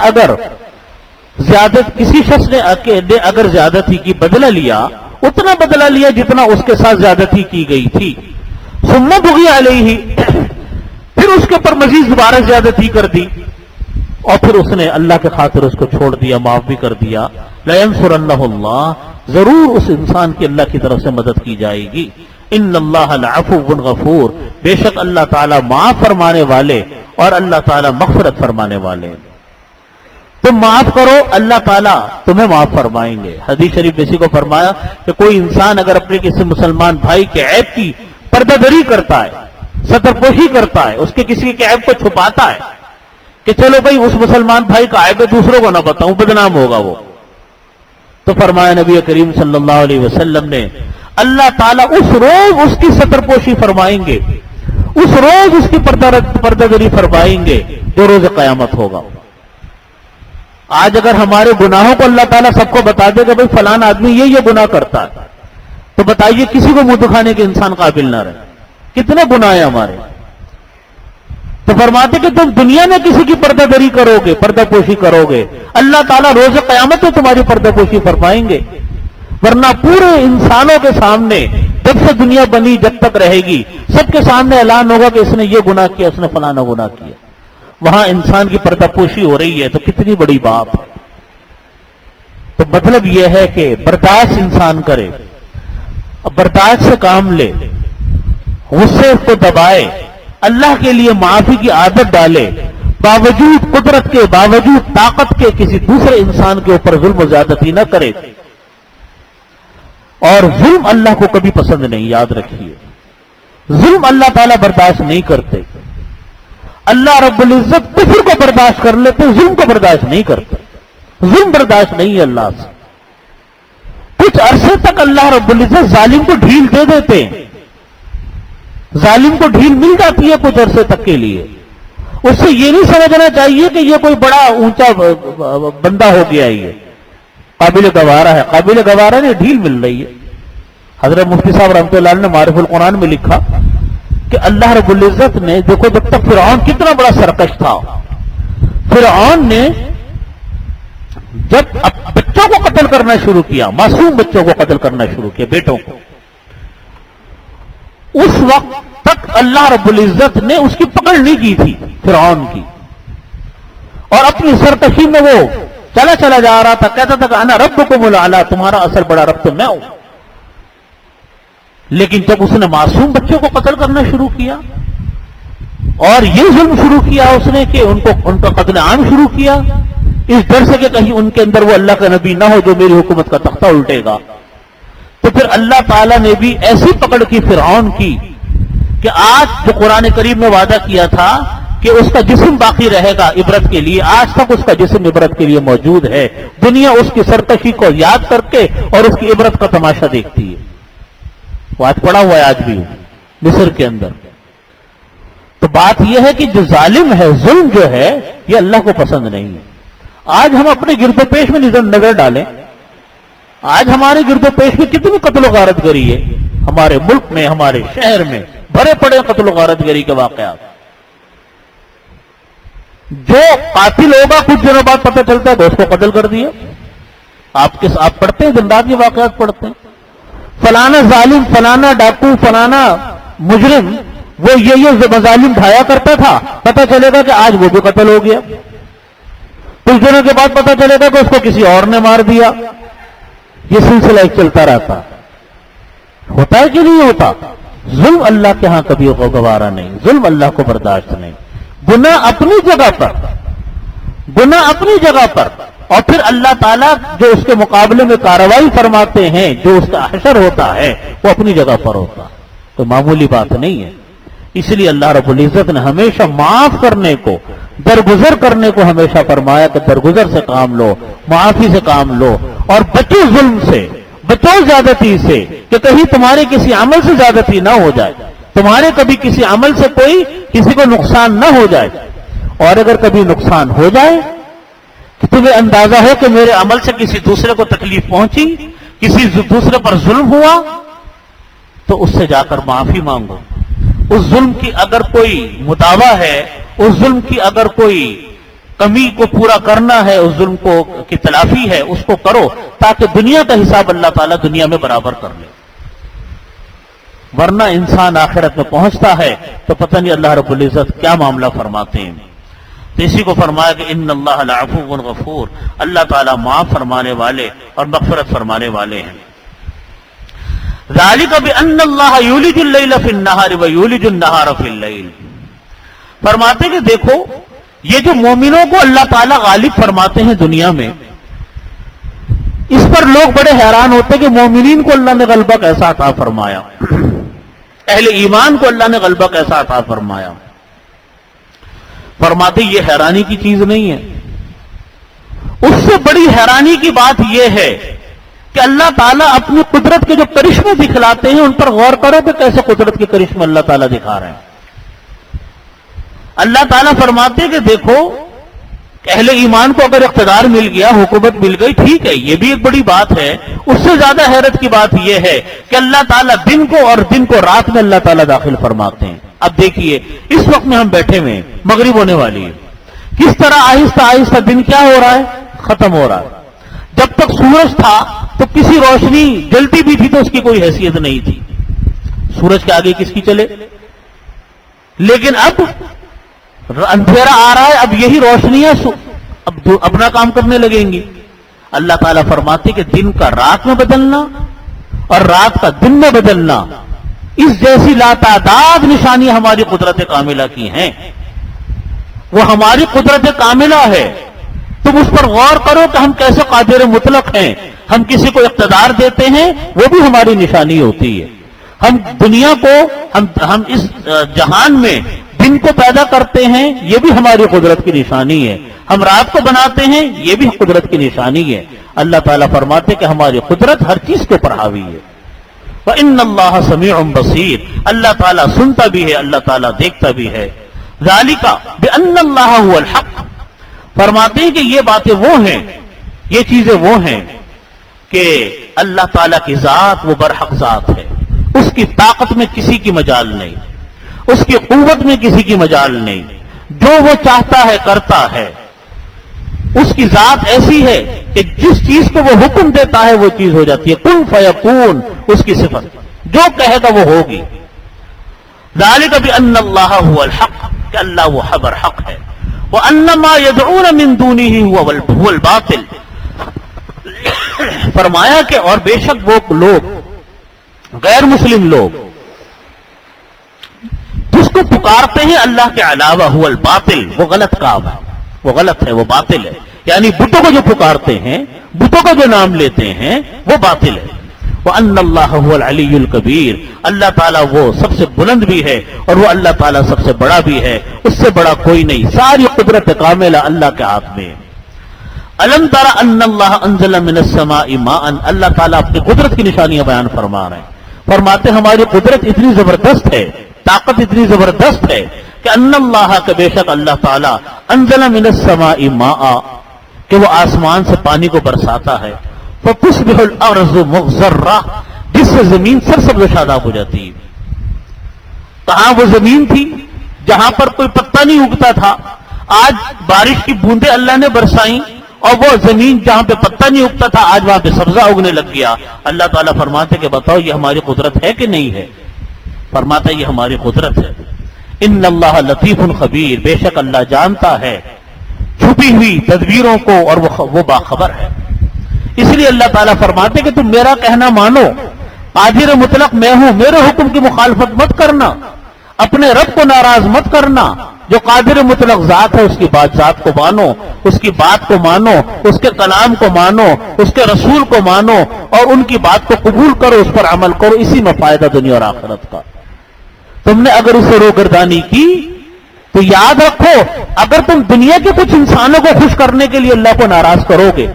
اگر زیادتی کی بدلہ لیا، اتنا بدلہ لیا جتنا اس کے ساتھ زیادتی کی گئی تھی، ثُمَّ بُغِيَ عَلَيْهِ، پھر اس کے پر مزید دوبارہ زیادتی کر دی، اور پھر اس نے اللہ کے خاطر اس کو چھوڑ دیا، معاف بھی کر دیا، لَيَنْصُرَنَّهُ اللَّهُ، ضرور اس انسان کی اللہ کی طرف سے مدد کی جائے گی۔ ان اللہ لعفو غفور، بے شک اللہ تعالیٰ معاف فرمانے والے اور اللہ تعالیٰ مغفرت فرمانے والے۔ تم معاف کرو، اللہ تعالیٰ تمہیں معاف فرمائیں گے۔ حدیث شریف میں اسی کو فرمایا کہ کوئی انسان اگر اپنے کسی مسلمان بھائی کے عیب کی پردہ دری کرتا ہے، ستر پوشی کرتا ہے، اس کے کسی کے عیب کو چھپاتا ہے کہ چلو بھائی اس مسلمان بھائی کا عیب دوسروں کو نہ بتاؤں، بدنام ہوگا وہ، تو فرمایا نبی کریم صلی اللہ علیہ وسلم نے، اللہ تعالیٰ اس روز اس کی ستر پوشی فرمائیں گے، اس روز اس کی پردہ دری فرمائیں گے جو روز قیامت ہوگا۔ آج اگر ہمارے گناہوں کو اللہ تعالیٰ سب کو بتا دے گا بھائی فلانا آدمی یہ گناہ کرتا ہے، تو بتائیے کسی کو منہ دکھانے کے انسان قابل نہ رہے، کتنے گناہ ہیں ہمارے۔ تو فرماتے کہ تم دنیا میں کسی کی پردہ دری کرو گے، پردہ پوشی کرو گے، اللہ تعالیٰ روز قیامت میں تمہاری پردہ پوشی فرمائیں گے، ورنہ پورے انسانوں کے سامنے جب سے دنیا بنی جب تک رہے گی سب کے سامنے اعلان ہوگا کہ اس نے یہ گناہ کیا، اس نے فلانا گناہ کیا۔ وہاں انسان کی پردہ پوشی ہو رہی ہے تو کتنی بڑی بات ہے۔ تو مطلب یہ ہے کہ برداشت انسان کرے، برداشت سے کام لے، غصے کو دبائے، اللہ کے لیے معافی کی عادت ڈالے، باوجود قدرت کے، باوجود طاقت کے کسی دوسرے انسان کے اوپر ظلم و زیادتی نہ کرے۔ اور ظلم اللہ کو کبھی پسند نہیں، یاد رکھیے، ظلم اللہ تعالیٰ برداشت نہیں کرتے۔ اللہ رب العزت کفر کو برداشت کر لیتے، ظلم کو برداشت نہیں کرتے، ظلم برداشت نہیں ہے اللہ سے۔ کچھ عرصے تک اللہ رب العزت ظالم کو ڈھیل دے دیتے ہیں، ظالم کو ڈھیل مل جاتی ہے کچھ عرصے تک کے لیے، اس سے یہ نہیں سمجھنا چاہیے کہ یہ کوئی بڑا اونچا بندہ ہو گیا، یہ قابل گوارا ہے. قابل گوارا نہیں، ڈھیل مل رہی ہے. حضرت مفتی صاحب رحمۃ اللہ علیہ نے معارف القرآن میں لکھا کہ اللہ رب العزت نے، دیکھو جب تک فرعون کتنا بڑا سرکش تھا، فرعون نے جب بچوں کو قتل کرنا شروع کیا، معصوم بچوں کو قتل کرنا شروع کیا، بیٹوں کو، اس وقت تک اللہ رب العزت نے اس کی پکڑ نہیں کی تھی فرعون کی، اور اپنی سرکشی میں وہ چلا جا رہا تھا، کہتا تھا کہ انا ربکم الاعلی، تمہارا اصل بڑا رب تو میں ہوں. لیکن جب اس نے معصوم بچوں کو قتل کرنا شروع کیا اور یہ ظلم شروع کیا اس نے کہ ان کا قتل عام شروع کیا، اس ڈر سے کہ کہیں ان کے اندر وہ اللہ کا نبی نہ ہو جو میری حکومت کا تختہ الٹے گا، تو پھر اللہ تعالیٰ نے بھی ایسی پکڑ کی فرعون کی کہ آج جو قرآن کریم میں وعدہ کیا تھا کہ اس کا جسم باقی رہے گا عبرت کے لیے، آج تک اس کا جسم عبرت کے لیے موجود ہے. دنیا اس کی سرکشی کو یاد کر کے اور اس کی عبرت کا تماشا دیکھتی ہے. وہ آج پڑا ہوا ہے آج بھی مصر کے اندر. تو بات یہ ہے کہ جو ظالم ہے، ظلم جو ہے، یہ اللہ کو پسند نہیں ہے. آج ہم اپنے گرد و پیش میں نظر ڈالیں، آج ہمارے گرد و پیش میں کتنی قتل و غارت گری ہے، ہمارے ملک میں، ہمارے شہر میں بھرے پڑے قتل و غارت گری کے واقعات. جو قاتل ہوگا کچھ دنوں بعد پتہ چلتا ہے کہ اس کو قتل کر دیا. آپ پڑھتے ہیں، دن رات یہ واقعات پڑھتے ہیں، فلانا ظالم، فلانا ڈاکو، فلانا مجرم وہ یہ مظالم ڈھایا کرتا تھا، پتہ چلے گا کہ آج وہ بھی قتل ہو گیا. کچھ دنوں کے بعد پتہ چلے گا کہ اس کو کسی اور نے مار دیا. یہ سلسلہ ایک چلتا رہتا. ہوتا ہے کہ نہیں ہوتا؟ ظلم اللہ کے ہاں کبھی گوارا نہیں، ظلم اللہ کو برداشت نہیں. گناہ اپنی جگہ پر، گناہ اپنی جگہ پر، اور پھر اللہ تعالیٰ جو اس کے مقابلے میں کارروائی فرماتے ہیں، جو اس کا حشر ہوتا ہے، وہ اپنی جگہ پر ہوتا. تو معمولی بات نہیں ہے. اس لیے اللہ رب العزت نے ہمیشہ معاف کرنے کو، درگزر کرنے کو ہمیشہ فرمایا کہ درگزر سے کام لو، معافی سے کام لو، اور بچو ظلم سے، بچو زیادتی سے، کہ کہیں تمہارے کسی عمل سے زیادتی نہ ہو جائے، تمہارے کبھی کسی عمل سے کوئی کسی کو نقصان نہ ہو جائے. اور اگر کبھی نقصان ہو جائے کہ تمہیں اندازہ ہو کہ میرے عمل سے کسی دوسرے کو تکلیف پہنچی، کسی دوسرے پر ظلم ہوا، تو اس سے جا کر معافی مانگو. اس ظلم کی اگر کوئی مداوا ہے، اس ظلم کی اگر کوئی کمی کو پورا کرنا ہے، اس ظلم کو کی تلافی ہے، اس کو کرو، تاکہ دنیا کا حساب اللہ تعالیٰ دنیا میں برابر کر لے. ورنہ انسان آخرت میں پہنچتا ہے تو پتہ نہیں اللہ رب العزت کیا معاملہ فرماتے ہیں. تو اسی کو فرمایا کہ ان اللہ لعفو غفور، اللہ تعالیٰ معاف فرمانے والے اور مغفرت فرمانے والے ہیں. ذالک بان اللہ یولج اللیل فی النہار ویولج النہار فی اللیل. فرماتے کہ دیکھو یہ جو مومنوں کو اللہ تعالیٰ غالب فرماتے ہیں دنیا میں، اس پر لوگ بڑے حیران ہوتے کہ مومنین کو اللہ نے غلبہ کیسا عطا فرمایا، اہل ایمان کو اللہ نے غلبہ کیسا عطا فرمایا. فرماتے یہ حیرانی کی چیز نہیں ہے. اس سے بڑی حیرانی کی بات یہ ہے کہ اللہ تعالیٰ اپنی قدرت کے جو کرشمے دکھلاتے ہیں ان پر غور کرو کہ کیسے قدرت کے کرشمے اللہ تعالیٰ دکھا رہے ہیں. اللہ تعالیٰ فرماتے کہ دیکھو اہل ایمان کو اگر اقتدار مل گیا، حکومت مل گئی، ٹھیک ہے، یہ بھی ایک بڑی بات ہے. اس سے زیادہ حیرت کی بات یہ ہے کہ اللہ تعالیٰ دن کو اور دن کو رات میں اللہ تعالیٰ داخل فرماتے ہیں. اب دیکھیے اس وقت میں ہم بیٹھے ہوئے ہیں، مغرب ہونے والی ہے، کس طرح آہستہ آہستہ دن کیا ہو رہا ہے، ختم ہو رہا ہے. جب تک سورج تھا تو کسی روشنی جلتی بھی تھی تو اس کی کوئی حیثیت نہیں تھی، سورج کے آگے کس کی چلے. لیکن اب اندھیرا آ رہا ہے، اب یہی روشنیاں اب اپنا کام کرنے لگیں گی. اللہ تعالیٰ فرماتے کہ دن کا رات میں بدلنا اور رات کا دن میں بدلنا، اس جیسی لاتعداد نشانیاں ہماری قدرت کاملہ کی ہیں. وہ ہماری قدرت کاملہ ہے. تم اس پر غور کرو کہ ہم کیسے قادر مطلق ہیں. ہم کسی کو اقتدار دیتے ہیں، وہ بھی ہماری نشانی ہوتی ہے. ہم دنیا کو، ہم اس جہان میں دن کو پیدا کرتے ہیں، یہ بھی ہماری قدرت کی نشانی ہے. ہم رات کو بناتے ہیں، یہ بھی قدرت کی نشانی ہے. اللہ تعالیٰ فرماتے کہ ہماری قدرت ہر چیز کے اوپر حاوی ہے. وَإِنَّ اللَّهَ سَمِيعٌ بَصِيرٌ، اللہ تعالیٰ سنتا بھی ہے، اللہ تعالیٰ دیکھتا بھی ہے. ذالک بأن اللہ هو الحق، فرماتے ہیں کہ یہ باتیں وہ ہیں، یہ چیزیں وہ ہیں کہ اللہ تعالیٰ کی ذات وہ برحق ذات ہے، اس کی طاقت میں کسی کی مجال نہیں، اس کی قوت میں کسی کی مجال نہیں، جو وہ چاہتا ہے کرتا ہے، اس کی ذات ایسی ہے کہ جس چیز کو وہ حکم دیتا ہے وہ چیز ہو جاتی ہے، کن فیکون اس کی صفت، جو کہے گا وہ ہوگی۔ ذالک بأن اللہ هو الحق، کہ اللہ وہ برحق ہے، وَأَنَّ مَا يَدْعُونَ مِن دُونِهِ هُوَ الْبَاطِلُ، فرمایا کہ اور بے شک وہ لوگ غیر مسلم لوگ جس کو پکارتے ہیں اللہ کے علاوہ هُوَ الْبَاطِلُ، وہ غلط کام ہے، وہ غلط ہے، وہ باطل ہے، یعنی بتوں کو جو پکارتے ہیں، بتوں کا جو نام لیتے ہیں وہ باطل ہے۔ وَأَنَّ اللَّهَ هُوَ الْعَلِيُّ الْكَبِيرُ، اللہ تعالیٰ وہ سب سے بلند بھی ہے اور وہ اللہ تعالیٰ سب سے بڑا بھی ہے، اس سے بڑا کوئی نہیں، ساری قدرت کاملہ اللہ کے ہاتھ میں ہے۔ أَلَمْ تَرَ أَنَّ اللَّهَ أَنزَلَ مِنَ السَّمَاءِ مَاءً، اللہ تعالیٰ اپنی قدرت کی نشانیاں بیان فرما رہے ہیں، فرماتے ہماری قدرت اتنی زبردست ہے، طاقت اتنی زبردست ہے کہ ان اللہ کا بے شک اللہ تعالیٰ انزل من السماء ماء، کہ وہ آسمان سے پانی کو برساتا ہے، فتصبح الارض مغزرہ، جس سے زمین سرسبز و شاداب ہو جاتی ہے۔ کہاں وہ زمین تھی جہاں پر کوئی پتا نہیں اگتا تھا، آج بارش کی بوندیں اللہ نے برسائیں اور وہ زمین جہاں پہ پتا نہیں اگتا تھا آج وہاں پہ سبزہ اگنے لگ گیا۔ اللہ تعالیٰ فرماتے کہ بتاؤ یہ ہماری قدرت ہے کہ نہیں ہے؟ فرماتا یہ ہماری قدرت ہے۔ ان اللہ لطیف خبیر، بے شک اللہ جانتا ہے چھپی ہوئی تدبیروں کو اور وہ باخبر ہے۔ اس لیے اللہ تعالیٰ فرماتے کہ تم میرا کہنا مانو، قادر مطلق میں ہوں، میرے حکم کی مخالفت مت کرنا، اپنے رب کو ناراض مت کرنا، جو قادر مطلق ذات ہے اس کی بات ذات کو مانو، اس کی بات کو مانو، اس کے کلام کو مانو، اس کے رسول کو مانو اور ان کی بات کو قبول کرو، اس پر عمل کرو، اسی میں فائدہ دنیا اور آخرت کا۔ تم نے اگر اسے روگردانی کی تو یاد رکھو، اگر تم دنیا کے کچھ انسانوں کو خوش کرنے کے لیے اللہ کو ناراض کرو گے،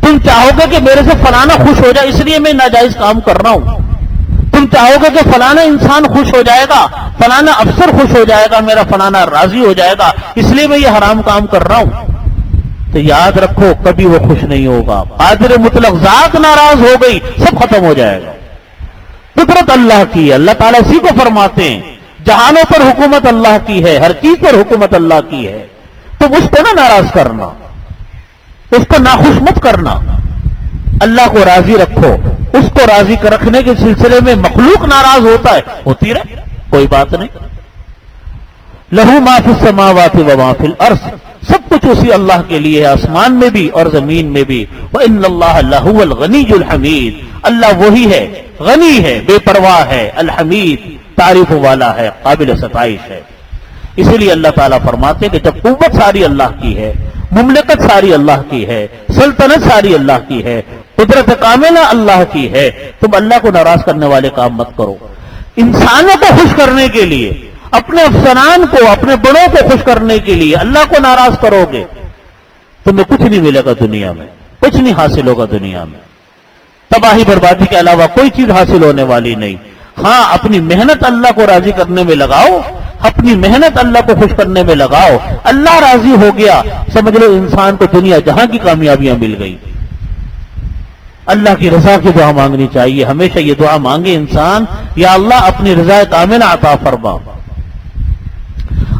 تم چاہو گے کہ میرے سے فلانا خوش ہو جائے اس لیے میں ناجائز کام کر رہا ہوں، تم چاہو گے کہ فلانا انسان خوش ہو جائے گا، فلانا افسر خوش ہو جائے گا، میرا فلانا راضی ہو جائے گا اس لیے میں یہ حرام کام کر رہا ہوں، تو یاد رکھو کبھی وہ خوش نہیں ہوگا۔ قادر مطلق ذات ناراض ہو گئی سب ختم ہو جائے گا۔ قدرت اللہ کی ہے، اللہ تعالیٰ اسی کو فرماتے ہیں جہانوں پر حکومت اللہ کی ہے، ہر چیز پر حکومت اللہ کی ہے، تم اس کو نہ ناراض کرنا، اس کو ناخوش مت کرنا، اللہ کو راضی رکھو۔ اس کو راضی رکھنے کے سلسلے میں مخلوق ناراض ہوتا ہے، ہوتی رہے، کوئی بات نہیں۔ لہو ما فی السماوات و ما فی الارض، سب کچھ اسی اللہ کے لیے ہے، آسمان میں بھی اور زمین میں بھی۔ وَإِنَّ اللَّهَ لَهُوَ الْغَنِيُّ الْحَمِيدُ، اللہ وہی ہے، غنی ہے، بے پرواہ ہے، الحمید تعریف والا ہے، قابل ستائش ہے۔ اسی لیے اللہ تعالیٰ فرماتے ہیں کہ جب قوت ساری اللہ کی ہے، مملکت ساری اللہ کی ہے، سلطنت ساری اللہ کی ہے، قدرت کاملہ اللہ کی ہے، تم اللہ کو ناراض کرنے والے کام مت کرو۔ انسانوں کو خوش کرنے کے لیے، اپنے افسران کو، اپنے بڑوں کو خوش کرنے کے لیے اللہ کو ناراض کرو گے، تمہیں کچھ نہیں ملے گا دنیا میں، کچھ نہیں حاصل ہوگا دنیا میں، تباہی بربادی کے علاوہ کوئی چیز حاصل ہونے والی نہیں۔ ہاں اپنی محنت اللہ کو راضی کرنے میں لگاؤ، اپنی محنت اللہ کو خوش کرنے میں لگاؤ، اللہ راضی ہو گیا، سمجھ لو انسان کو دنیا جہاں کی کامیابیاں مل گئی۔ اللہ کی رضا کی دعا مانگنی چاہیے، ہمیشہ یہ دعا مانگے انسان، یا اللہ اپنی رضا کاملہ عطا فرما۔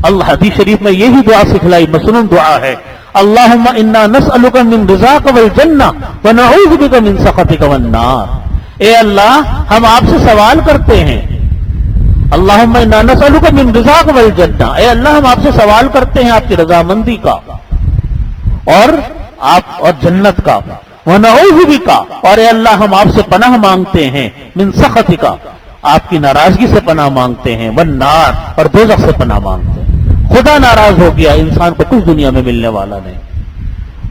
اللہ حدیث شریف میں یہی دعا سکھلائی، مسنون دعا ہے، اللہم انا نسألک من رضاک والجنہ ونعوذ بک من سخطک والنار۔ اے اللہ ہم آپ سے سوال کرتے ہیں، اللہم انا نسألک من رضاک والجنہ، اے اللہ ہم آپ سے سوال کرتے ہیں آپ کی رضامندی کا اور جنت کا، ونعوذ بک، اور اے اللہ ہم آپ سے پناہ مانگتے ہیں، من سخطک، آپ کی ناراضگی سے پناہ مانگتے ہیں، والنار، اور دوزخ سے پناہ مانگتے ہیں۔ خدا ناراض ہو گیا انسان کو کچھ دنیا میں ملنے والا نہیں،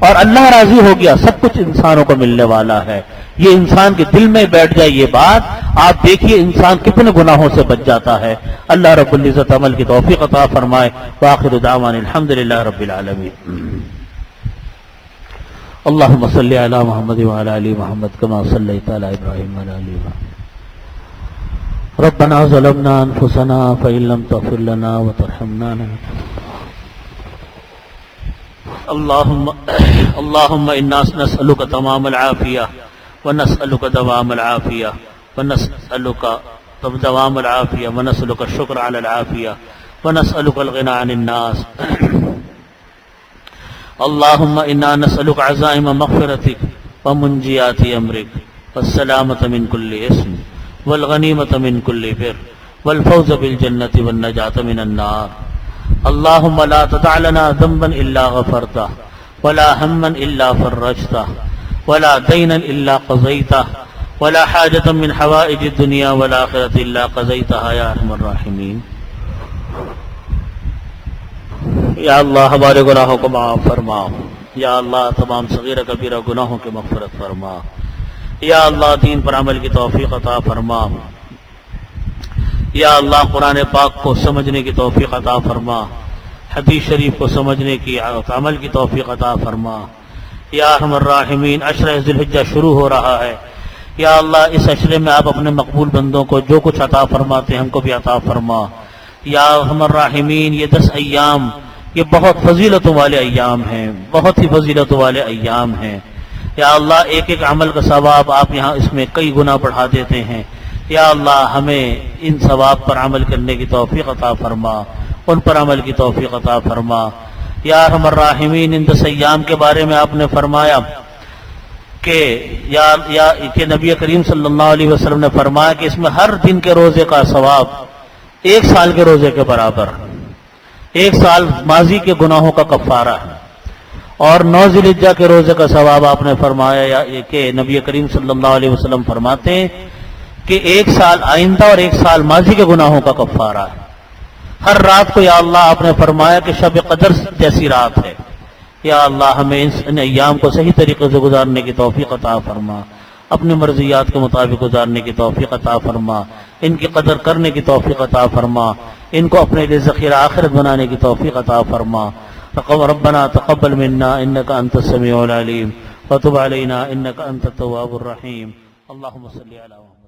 اور اللہ راضی ہو گیا سب کچھ انسانوں کو ملنے والا ہے۔ یہ انسان کے دل میں بیٹھ جائے یہ بات، آپ دیکھیے انسان کتنے گناہوں سے بچ جاتا ہے۔ اللہ رب العزت عمل کی توفیق عطا فرمائے۔ وآخر دعوانا الحمدللہ رب العالمین۔ اللہم صلی علی محمد وعلی آل محمد کما صلیت علی ابراہیم وعلی آل ابراہیم۔ ربنا ظلمنا انفسنا فإن لم تغفر لنا وترحمنا اللهم إنا نسألك تمام العافية ونسألك دوام العافية ونسألك دوام العافية ونسألك الشكر على العافية ونسألك الغنى عن الناس اللهم إنا نسألك عزائم مغفرتك ومنجيات أمرك والسلامة من كل اسم والغنيمة من كل بر والفوز بالجنة والنجاة من النار اللهم لا تدع لنا ذنبا إلا غفرته ولا هما إلا فرجته ولا دينا إلا قضيته ولا حاجة من حوائج الدنيا والآخرة إلا قضيتها يا أرحم الراحمين. یا اللہ ہمارے گناہوں کو معاف فرما. یا اللہ تمام صغیرہ کبیرہ گناہوں کی مغفرت فرما. یا اللہ دین پر عمل کی توفیق عطا فرما. یا اللہ قرآن پاک کو سمجھنے کی توفیق عطا فرما. حدیث شریف کو سمجھنے کی عمل کی توفیق عطا فرما. یا ارحم الراحمین عشرہ ذی الحجہ شروع ہو رہا ہے. یا اللہ اس عشرے میں آپ اپنے مقبول بندوں کو جو کچھ عطا فرماتے ہیں ہم کو بھی عطا فرما. یا ارحم الراحمین یہ 10 ایام یہ بہت فضیلتوں والے ایام ہیں, بہت ہی فضیلتوں والے ایام ہیں. یا اللہ ایک ایک عمل کا ثواب آپ یہاں اس میں کئی گنا بڑھا دیتے ہیں. یا اللہ ہمیں ان ثواب پر عمل کرنے کی توفیق عطا فرما, ان پر عمل کی توفیق عطا فرما. یا ارحم الراحمین ان 10 ایام کے بارے میں آپ نے فرمایا کہ نبی کریم صلی اللہ علیہ وسلم نے فرمایا کہ اس میں ہر دن کے روزے کا ثواب 1 سال کے روزے کے برابر, 1 سال ماضی کے گناہوں کا کفارہ ہے. اور 9 ذی الحجہ کے روزے کا ثواب آپ نے فرمایا کہ نبی کریم صلی اللہ علیہ وسلم فرماتے ہیں کہ 1 سال آئندہ اور 1 سال ماضی کے گناہوں کا کفارہ ہے. ہر رات کو یا اللہ آپ نے فرمایا کہ شب قدر جیسی رات ہے. یا اللہ ہمیں ان ایام کو صحیح طریقے سے گزارنے کی توفیق عطا فرما, اپنی مرضیات کے مطابق گزارنے کی توفیق عطا فرما, ان کی قدر کرنے کی توفیق عطا فرما, ان کو اپنے لیے ذخیرہ آخرت بنانے کی توفیق عطا فرما. ربنا تقبل منا انك انت السميع العليم وتب علينا انك انت التواب الرحيم. اللهم صل على محمد.